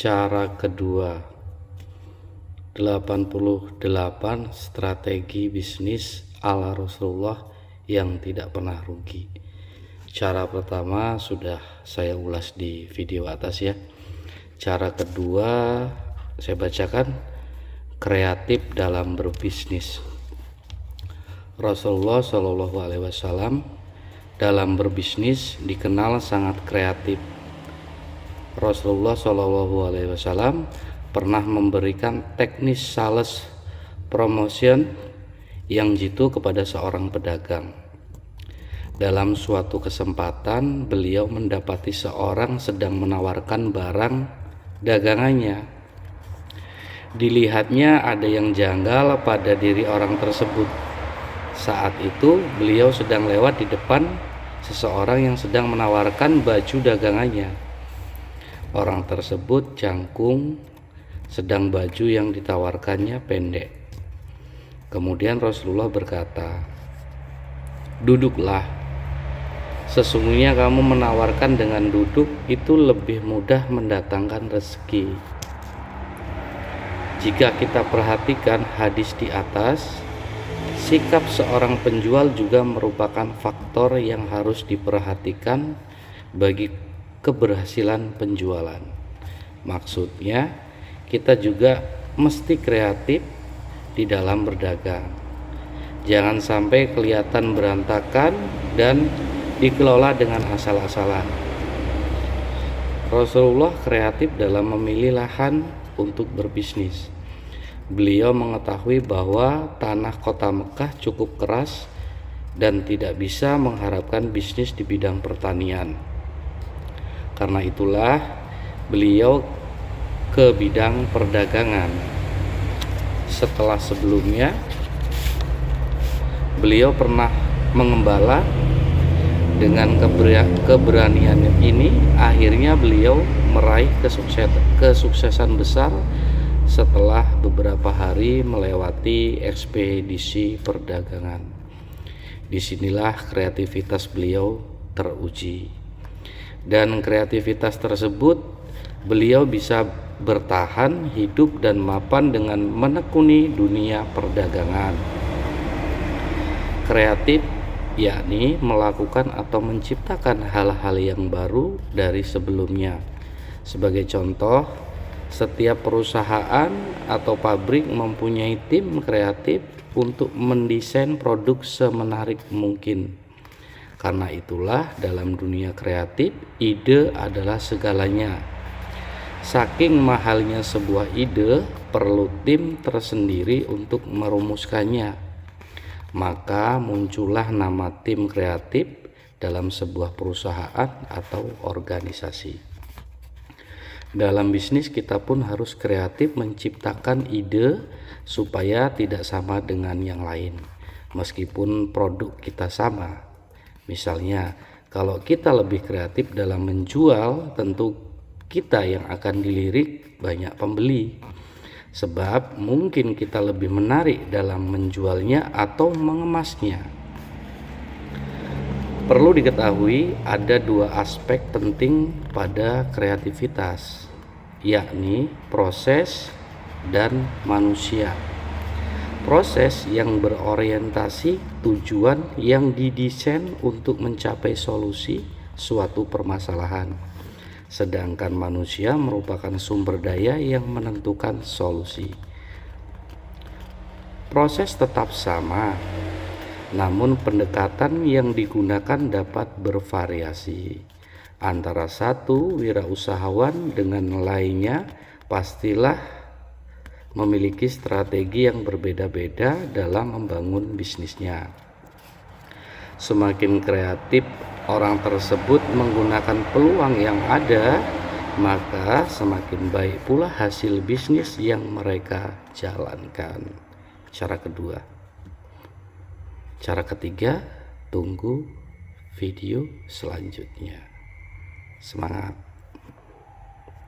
Cara kedua, 88 strategi bisnis ala Rasulullah yang tidak pernah rugi. Cara pertama sudah saya ulas di video atas ya. Cara kedua saya bacakan, kreatif dalam berbisnis. Rasulullah Shallallahu Alaihi Wasallam dalam berbisnis dikenal sangat kreatif. Rasulullah Shallallahu Alaihi Wasallam pernah memberikan teknis sales promotion yang jitu kepada seorang pedagang. Dalam suatu kesempatan, beliau mendapati seorang sedang menawarkan barang dagangannya. Dilihatnya ada yang janggal pada diri orang tersebut. Saat itu, beliau sedang lewat di depan seseorang yang sedang menawarkan baju dagangannya. Orang tersebut jangkung, sedang baju yang ditawarkannya pendek. Kemudian Rasulullah berkata, "Duduklah. Sesungguhnya kamu menawarkan dengan duduk itu lebih mudah mendatangkan rezeki." Jika kita perhatikan hadis di atas, sikap seorang penjual juga merupakan faktor yang harus diperhatikan bagi keberhasilan penjualan. Maksudnya, kita juga mesti kreatif di dalam berdagang. Jangan sampai kelihatan berantakan dan dikelola dengan asal-asalan. Rasulullah kreatif dalam memilih lahan untuk berbisnis. Beliau mengetahui bahwa tanah kota Mekah cukup keras dan tidak bisa mengharapkan bisnis di bidang pertanian. Karena itulah beliau ke bidang perdagangan. Setelah sebelumnya beliau pernah mengembala, dengan keberanian ini akhirnya beliau meraih kesuksesan besar setelah beberapa hari melewati ekspedisi perdagangan. Disinilah kreativitas beliau teruji. Dan kreativitas tersebut beliau bisa bertahan hidup dan mapan dengan menekuni dunia perdagangan. Kreatif yakni melakukan atau menciptakan hal-hal yang baru dari sebelumnya. Sebagai contoh, setiap perusahaan atau pabrik mempunyai tim kreatif untuk mendesain produk semenarik mungkin. Karena itulah dalam dunia kreatif, ide adalah segalanya. Saking mahalnya sebuah ide, perlu tim tersendiri untuk merumuskannya. Maka muncullah nama tim kreatif dalam sebuah perusahaan atau organisasi. Dalam bisnis kita pun harus kreatif menciptakan ide supaya tidak sama dengan yang lain, meskipun produk kita sama. Misalnya, kalau kita lebih kreatif dalam menjual, tentu kita yang akan dilirik banyak pembeli. Sebab mungkin kita lebih menarik dalam menjualnya atau mengemasnya. Perlu diketahui ada dua aspek penting pada kreativitas, yakni proses dan manusia. Proses yang berorientasi tujuan yang didesain untuk mencapai solusi suatu permasalahan. Sedangkan manusia merupakan sumber daya yang menentukan solusi. Proses tetap sama, namun pendekatan yang digunakan dapat bervariasi. Antara satu wirausahawan dengan lainnya pastilah memiliki strategi yang berbeda-beda dalam membangun bisnisnya. Semakin kreatif orang tersebut menggunakan peluang yang ada, maka semakin baik pula hasil bisnis yang mereka jalankan. Cara kedua. Cara ketiga, tunggu video selanjutnya. Semangat!